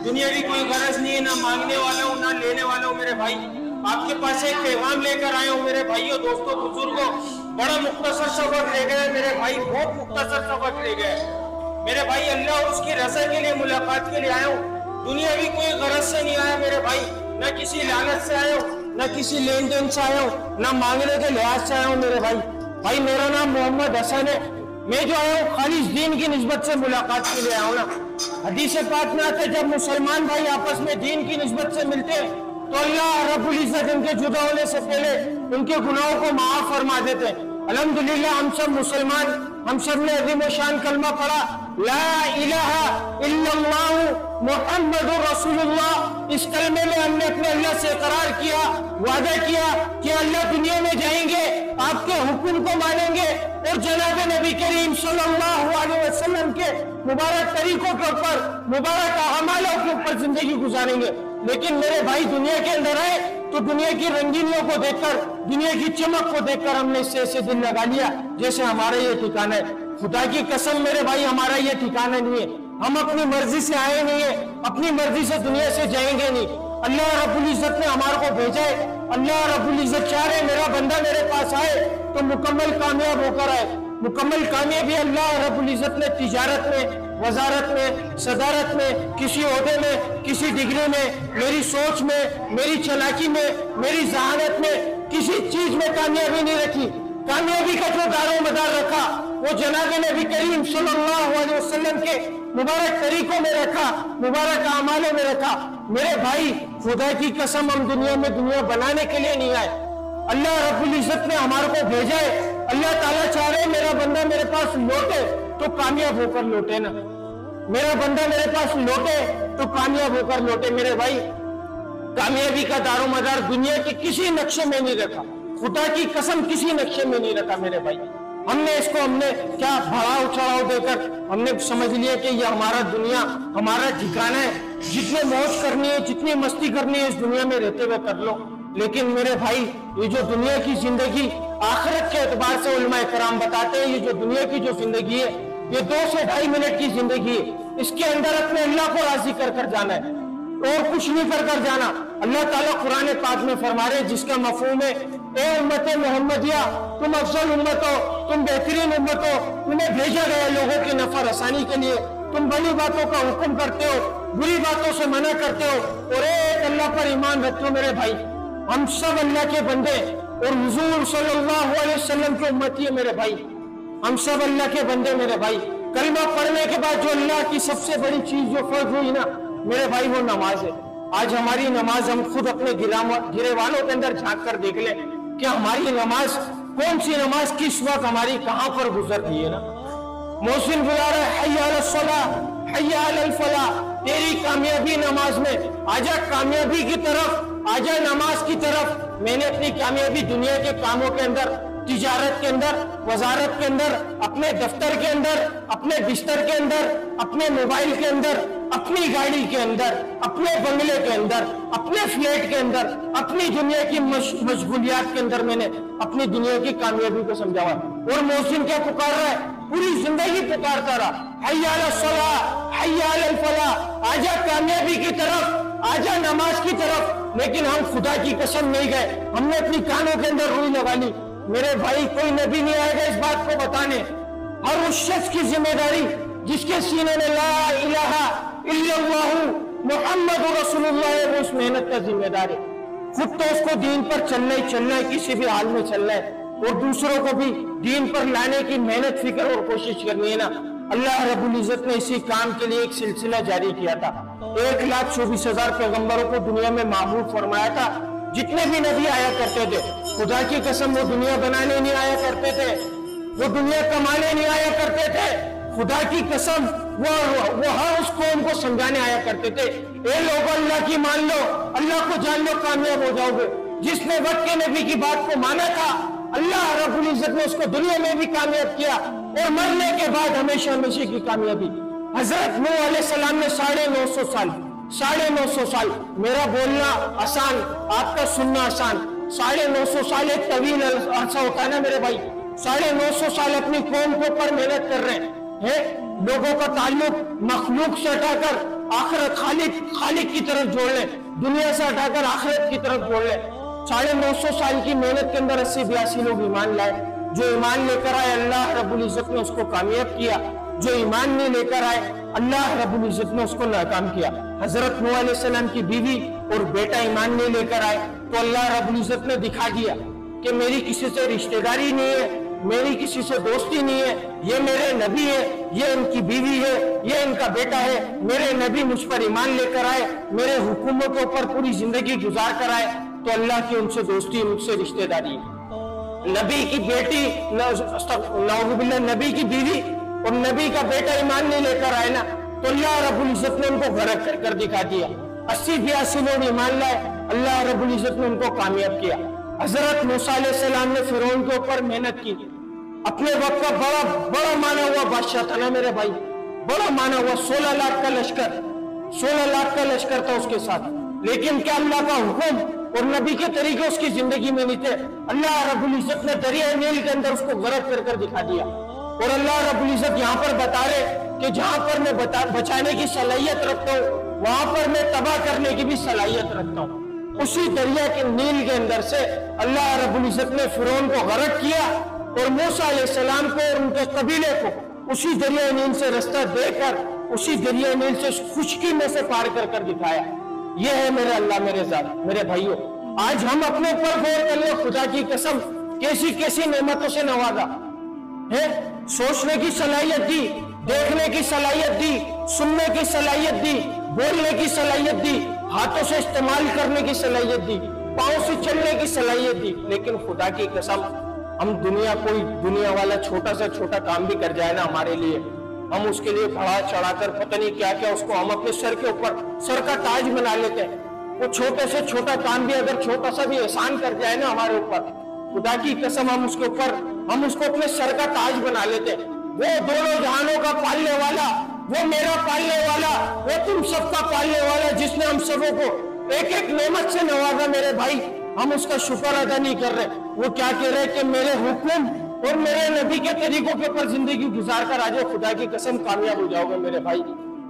दुनियावी कोई गरज नहीं है, ना मांगने वाला हूँ ना लेने वाला हूँ मेरे भाई। आपके पास एक पैगाम लेकर आया हूँ मेरे भाइयों, दोस्तों, बुजुर्गों। बड़ा मुख्तसर सबक ले गए मेरे भाई, बहुत मुख्तसर सबक ले गए मेरे भाई। अल्लाह और उसकी रज़ा के लिए, मुलाकात के लिए आया हूँ। दुनियावी कोई गरज से नहीं आया मेरे भाई, ना किसी लालच से आया हूँ, ना किसी लेन देन से आया हूँ, ना मांगने के लिहाज से आया हूँ मेरे भाई। भाई मेरा नाम मोहम्मद हसन है। मैं जो आया हूँ खालिस दीन की निस्बत से मुलाकात के लिए आया हूँ ना। हदीस पाक में आते जब मुसलमान भाई आपस में दीन की निस्बत से मिलते हैं तो अल्लाह रब्बुल इज्जत उनके जुदा होने से पहले उनके गुनाहों को माफ फरमा देते हैं। अल्हम्दुलिल्लाह हम सब मुसलमान, हम सब ने अज़ीम शान कलमा पढ़ा, ला इलाहा इल्लल्लाह मुहम्मदुर रसूलुल्लाह। इस कलमे में हमने अपने अल्लाह से इकरार किया, वादा किया कि अल्लाह दुनिया में जाएंगे, आपके हुक्म को मानेंगे और जनाब नबी करीम सल्लल्लाहु अलैहि वसल्लम के मुबारक तरीकों के ऊपर, मुबारक अमालों के ऊपर जिंदगी गुजारेंगे। लेकिन मेरे भाई दुनिया के अंदर आए तो दुनिया की रंगीनियों को देखकर, दुनिया की चमक को देखकर हमने इससे ऐसे दिल लगा लिया जैसे हमारा ये ठिकाना है। खुदा की कसम मेरे भाई हमारा ये ठिकाना नहीं है। हम अपनी मर्जी से आए नहीं है, अपनी मर्जी से दुनिया से जाएंगे नहीं। अल्लाह रब्बुल इज्जत ने हमारे को भेजा है। अल्लाह रब्बुल इज्जत चाह रहे मेरा बंदा मेरे पास आए तो मुकम्मल कामयाब होकर आए। मुकम्मल कामयाबी अल्लाह रब्बुल इज्जत ने तिजारत में, वजारत में, सदारत में, किसी ओहदे में, किसी डिग्री में, मेरी सोच में, मेरी चालाकी में, मेरी जहानत में, किसी चीज में कामयाबी नहीं रखी। कामयाबी का जो दारो मदार रखा वो जनाब नबी करीम सल्लल्लाहु अलैहि वसल्लम के मुबारक तरीकों में रखा, मुबारक अमालों में रखा। मेरे भाई खुदा की कसम हम दुनिया में दुनिया बनाने के लिए नहीं आए। अल्लाह रब्बुल इज्जत ने हमारे को भेजा है। अल्लाह ताला चाह रहे मेरा बंदा मेरे पास लौटे तो कामयाब होकर लौटे ना, मेरा बंदा मेरे पास लौटे तो कामयाब होकर लौटे। मेरे भाई कामयाबी का दारो मदार दुनिया के किसी नक्शे में नहीं रखा, खुदा की कसम किसी नक्शे में नहीं रखा मेरे भाई। हमने इसको क्या बढ़ाव चढ़ाव देकर हमने समझ लिया कि ये हमारा दुनिया, हमारा ठिकाना है। जितने मौज करनी है, जितनी मस्ती करनी है इस दुनिया में रहते हुए कर लो। लेकिन मेरे भाई ये जो दुनिया की जिंदगी आखिरत के एतबार से उलमा कराम बताते हैं, ये जो दुनिया की जो जिंदगी है ये 2 से 2.5 मिनट की जिंदगी है। इसके अंदर अपने अल्लाह को राजी कर जाना है और कुछ नहीं कर जाना। अल्लाह ताला कुरान पाक में फरमा रहे जिसका मफहूम है, ए उम्मत मोहम्मदिया तुम अफजल उम्मत हो, तुम बेहतरीन उम्मत हो, तुम्हें भेजा गया लोगों की नफर आसानी के लिए। तुम भली बातों का हुक्म करते हो, बुरी बातों से मना करते हो और एक अल्लाह पर ईमान रखते हो। मेरे भाई हम सब अल्लाह के बंदे और हुजूर सल्लल्लाहु अलैहि वसल्लम की उम्मती है मेरे भाई। हम सब अल्लाह के बंदे मेरे भाई। कलमा पढ़ने के बाद जो अल्लाह की सबसे बड़ी चीज जो फर्ज हुई ना मेरे भाई वो नमाज है। आज हमारी नमाज हम खुद अपने गिरेवानों के अंदर झांक कर देख ले कि हमारी नमाज कौन सी नमाज किस वक्त हमारी कहां पर गुजर रही है ना। मोहसिन बुला रहा है हय्या अलस सलाह, हय्या अलल फलाह, तेरी कामयाबी नमाज में। आजा कामयाबी की तरफ, आजा नमाज की तरफ। मैंने अपनी कामयाबी दुनिया के कामों के अंदर, तिजारत के अंदर, वजारत के अंदर, अपने दफ्तर के अंदर, अपने बिस्तर के अंदर, अपने मोबाइल के अंदर, अपनी गाड़ी के अंदर, अपने बंगले के अंदर, अपने फ्लैट के अंदर, अपनी दुनिया की मशगूलियात के अंदर मैंने अपनी दुनिया की कामयाबी को समझावा। और मोहसिन क्या पुकार रहा है, पूरी जिंदगी पुकारता रहा हय्या अलस सलाह, हय्या अलल फलाह, आजा कामयाबी की तरफ, आजा नमाज की तरफ। लेकिन हम खुदा की कसम नहीं गए, हमने अपनी कानों के अंदर रुई लगा ली। मेरे भाई कोई नबी नहीं आएगा इस बात को बताने। हर उस शख्स की जिम्मेदारी जिसके सीने में ला इलाहा इल्लल्लाह मुहम्मदुर रसूलुल्लाह है, वो उस मेहनत का जिम्मेदार है। खुद तो उसको दीन पर चलना ही चलना है, किसी भी हाल में चलना है, और दूसरों को भी दीन पर लाने की मेहनत, फिक्र और कोशिश करनी है ना। अल्लाह रब्बुल इज्जत ने इसी काम के लिए एक सिलसिला जारी किया था। 1,24,000 पैगंबरों को दुनिया में महबूब फरमाया था। जितने भी नबी आया करते थे, खुदा की कसम वो दुनिया बनाने नहीं आया करते थे, वो दुनिया कमाने नहीं आया करते थे। खुदा की कसम वो हर उस कौम को समझाने आया करते थे, ए लोगों अल्लाह की मान लो, अल्लाह को जान लो, कामयाब हो जाओगे। जिसने वक्त के नबी की बात को माना था अल्लाह रब्बुल इज्जत ने उसको दुनिया में भी कामयाब किया और मरने के बाद हमेशा हमेशा की कामयाबी। हजरत नूह अलैहिस्सलाम ने 950 साल, मेरा बोलना आसान, आपका सुनना आसान। 950 साल एक तवील अरसा होता है ना मेरे भाई। 950 साल अपनी कौम के ऊपर मेहनत कर रहे हैं। लोगों का ताल्लुक मखलूक से हटाकर आखिरत खालिक की तरफ जोड़ ले, दुनिया से हटाकर आखिरत की तरफ जोड़ ले। 950 साल की मेहनत के अंदर 80-82 लोग ईमान लाए। जो ईमान लेकर आए अल्लाह रब्बुल इज्जत ने उसको कामयाब किया, जो ईमान नहीं लेकर आए अल्लाह रब्बुल इज्जत ने उसको नाकाम किया। हजरत नूह अलैहिस्सलाम की बीवी और बेटा ईमान नहीं लेकर आए तो अल्लाह रब्बुल इज्जत ने दिखा दिया कि मेरी किसी से रिश्तेदारी नहीं है, मेरी किसी से दोस्ती नहीं है, ये मेरे नबी है, ये इनकी बीवी है, ये इनका बेटा है। मेरे नबी मुझ पर ईमान लेकर आए, मेरे हुक्मों के ऊपर पूरी जिंदगी गुजार कर आए तो अल्लाह की उनसे दोस्ती, मुझसे रिश्तेदारी है। नबी की बेटी, नऊजुबिल्लाह, नबी की बीवी और नबी का बेटा ईमान नहीं लेकर आए ना तो अल्लाह रब्बुल इज्जत ने उनको गरक कर दिखा दिया। 80-82 लोग ईमान लाए, अल्लाह रब्बुल इज्जत ने उनको कामयाब किया। हजरत मूसा अलैहिस्सलाम ने फिरौन के ऊपर मेहनत की, अपने वक्त का बड़ा माना हुआ बादशाह था ना मेरे भाई, बड़ा माना हुआ 16 लाख का लश्कर था उसके साथ। लेकिन क्या अल्लाह का हुक्म और नबी के तरीके उसकी जिंदगी में नहीं थे? अल्लाह रब्बुल इज्जत ने दरिया नील के अंदर उसको गरक कर दिखा दिया। और अल्लाह रब्बुल इज्जत यहाँ पर बता रहे कि जहां पर मैं बचाने की सलाहियत रखता हूँ वहां पर मैं तबाह करने की भी सलाहियत रखता हूँ। उसी दरिया के नील के अंदर से अल्लाह रब्बुल इज्जत ने फिरौन को गरक किया और मूसा अलैहिस्सलाम को और उनके कबीले को उसी दरिया नील से रास्ता देकर उसी दरिया नील से खुशकी में से पार कर दिखाया। यह है मेरे अल्लाह, मेरे ज़ात, मेरे भाइयों। आज हम अपने ऊपर गौर कर ले, खुदा की कसम कैसी कैसी नेमतों से नवाजा है। सोचने की सलाहियत दी, देखने की सलाहियत दी, सुनने की सलाहियत दी, बोलने की सलाहियत दी, हाथों से इस्तेमाल करने की सलाहियत दी, पांव से चलने की सलाहियत दी। लेकिन खुदा की कसम हम कोई दुनिया वाला छोटा से छोटा काम भी कर जाए ना हमारे लिए, हम उसके लिए बढ़ा चढ़ाकर पता नहीं क्या क्या उसको हम अपने सर के ऊपर सर का ताज बना लेते हैं। वो छोटे से छोटा काम भी अगर छोटा सा भी एहसान कर जाए ना हमारे ऊपर, खुदा की कसम हम उसको अपने सर का ताज बना लेते हैं। वो दोनों जहानों का पालने वाला, वो मेरा पालने वाला, वो तुम सबका पालने वाला, जिसने हम सबों को एक एक नेमत से नवाजा मेरे भाई, हम उसका शुक्र अदा नहीं कर रहे। वो क्या कह रहे कि मेरे हुक्म और मेरे नबी के तरीकों के ऊपर जिंदगी गुजार कर आज खुदा की कसम कामयाब हो जाओगे मेरे भाई।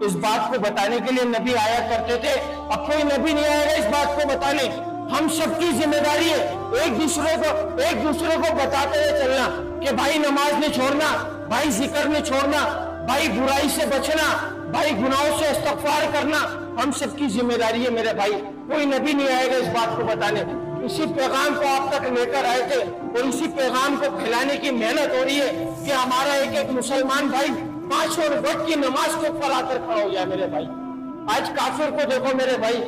इस बात को बताने के लिए नबी आया करते थे, अब कोई नबी नहीं आएगा इस बात को बताने। हम सबकी जिम्मेदारी है एक दूसरे को बताते हुए चलना कि भाई नमाज नहीं छोड़ना, भाई जिक्र नहीं छोड़ना, भाई बुराई से बचना, भाई गुनाहों से इस्तगफार करना, हम सबकी जिम्मेदारी है मेरे भाई। कोई नबी नहीं आएगा इस बात को बताने। इसी पैगाम को आप तक लेकर आए थे और इसी पैगाम को फैलाने की मेहनत हो रही है कि हमारा एक एक मुसलमान भाई 5 वक्त की नमाज के ऊपर आकर खड़ा हो जाए मेरे भाई। आज काफिर को देखो मेरे भाई,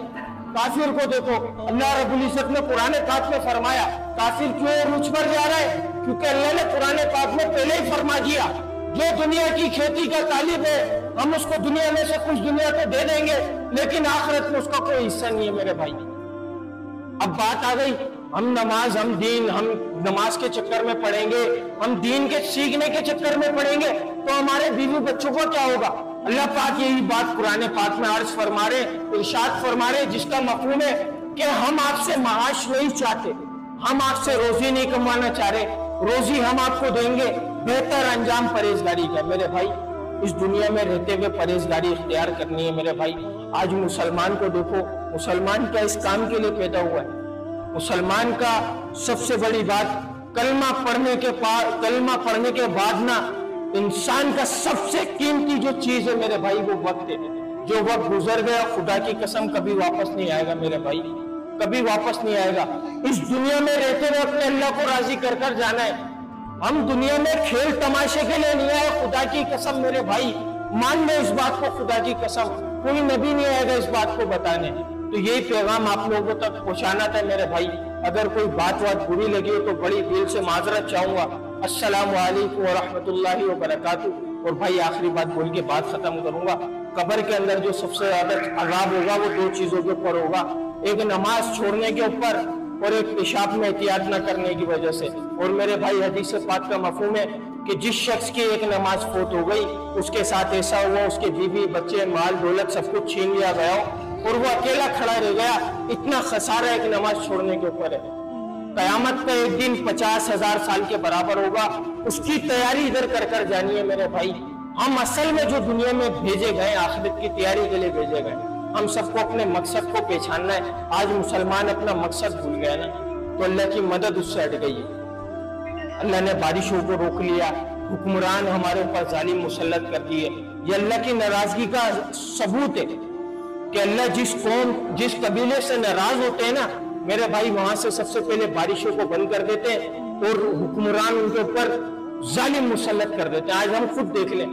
काफिर को देखो। अल्लाह रब्बुल इज्जत ने कुरान पाक में फरमाया काफिर क्यों मुझ पर जा रहा है? क्योंकि अल्लाह ने कुरान पाक में पहले ही फरमा दिया जो दुनिया की खेती का तालिब है हम उसको दुनिया में से कुछ दुनिया को दे देंगे, लेकिन आखिरत में उसका कोई हिस्सा नहीं है मेरे भाई। अब बात आ गई हम नमाज के चक्कर में पढ़ेंगे, हम दीन के सीखने के चक्कर में पढ़ेंगे तो हमारे बीवी बच्चों को क्या होगा? अल्लाह पाक यही बात कुरान पाक में अर्ज फरमा रहे, इरशाद फरमा रहे, जिसका मफहूम है कि हम आपसे माश नहीं चाहते, हम आपसे रोजी नहीं कमाना चाह रहे, रोजी हम आपको देंगे, बेहतर अंजाम परहेजगारी का। मेरे भाई इस दुनिया में रहते हुए परहेजगारी इख्तियार करनी है मेरे भाई। आज मुसलमान को देखो, मुसलमान क्या इस काम के लिए पैदा हुआ है? मुसलमान का सबसे बड़ी बात कलमा पढ़ने के बाद ना इंसान का सबसे कीमती जो चीज है मेरे भाई वो वक्त है। जो वक्त गुजर गया खुदा की कसम कभी वापस नहीं आएगा मेरे भाई, कभी वापस नहीं आएगा। इस दुनिया में रहते हुए अपने अल्लाह को राजी कर कर जाना है। हम दुनिया में खेल तमाशे के लिए नहीं आए, खुदा की कसम मेरे भाई मान लो इस बात को, खुदा की कसम कोई नबी नहीं आएगा इस बात को बताने। तो यही पैगाम आप लोगों तक पहुंचाना था मेरे भाई। अगर कोई बात बुरी लगी हो तो बड़ी दिल से माजरत चाहूंगा। अस्सलामु अलैकुम व रहमतुल्लाहि व बरकातुहू। और भाई आखिरी बात बोल के बात खत्म करूंगा। कब्र के अंदर जो सबसे ज्यादा अजाब होगा वो 2 चीजों के ऊपर होगा, एक नमाज छोड़ने के ऊपर और एक पेशाब में एहतियात न करने की वजह से। और मेरे भाई हदीस पाक का मफहूम है कि जिस शख्स की एक नमाज फौत हो गई उसके साथ ऐसा हुआ उसके बीवी बच्चे माल दौलत सब कुछ छीन लिया गया और वो अकेला खड़ा रह गया। इतना खसारा एक नमाज छोड़ने के ऊपर है। कयामत का एक दिन 50,000 साल के बराबर होगा। उसकी तैयारी इधर कर जानी है मेरे भाई। हम असल में जो दुनिया में भेजे गए, आखिरत की तैयारी के लिए भेजे गए, हम सबको अपने मकसद को पहचानना है। आज मुसलमान अपना मकसद भूल गया ना, तो अल्लाह की मदद उससे हट गई है। अल्लाह ने बारिशों को रोक लिया, हुक्मरान हमारे ऊपर जालिम मुसल्लत कर दिए। ये अल्लाह की नाराजगी का सबूत है कि अल्लाह जिस कौम, जिस कबीले से नाराज होते हैं ना मेरे भाई, वहां से सबसे पहले बारिशों को बंद कर देते हैं और हुक्मरान उनके ऊपर जालिम मुसल्लत कर देते हैं। आज हम खुद देख लें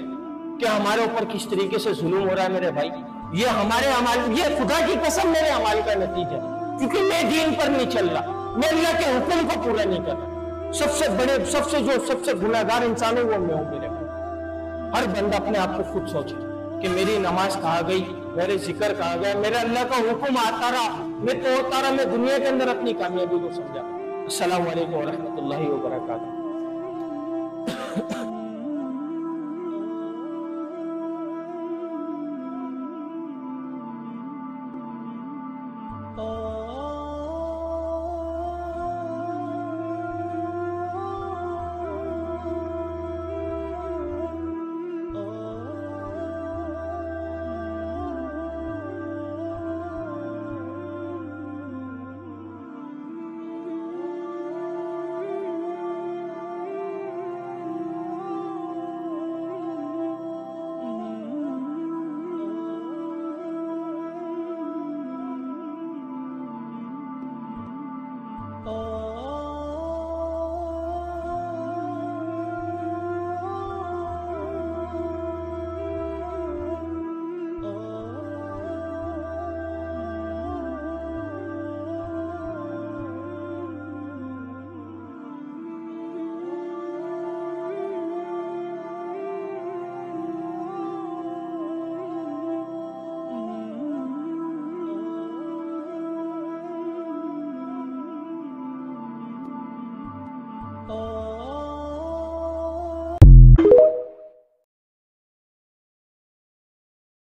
कि हमारे ऊपर किस तरीके से जुल्म हो रहा है मेरे भाई। ये हमारे अमाल, ये खुदा की कसम मेरे अमाल का नतीजा है, क्योंकि मैं दीन पर नहीं चल रहा, मैं अल्लाह के हुक्म को पूरा नहीं कर रहा। सबसे बड़े, सबसे गुनाहगार इंसान है वो मैं हूं मेरे भाई। हर बंदा अपने आप को खुद सोचे कि मेरी नमाज कहाँ गई, मेरे जिक्र कहाँ गया, मेरा अल्लाह का हुक्म आता रहा, मैं तोड़ता रहा, मैं दुनिया के अंदर अपनी कामयाबी को समझा। अस्सलामु अलैकुम व रहमतुल्लाहि व बरकातहू।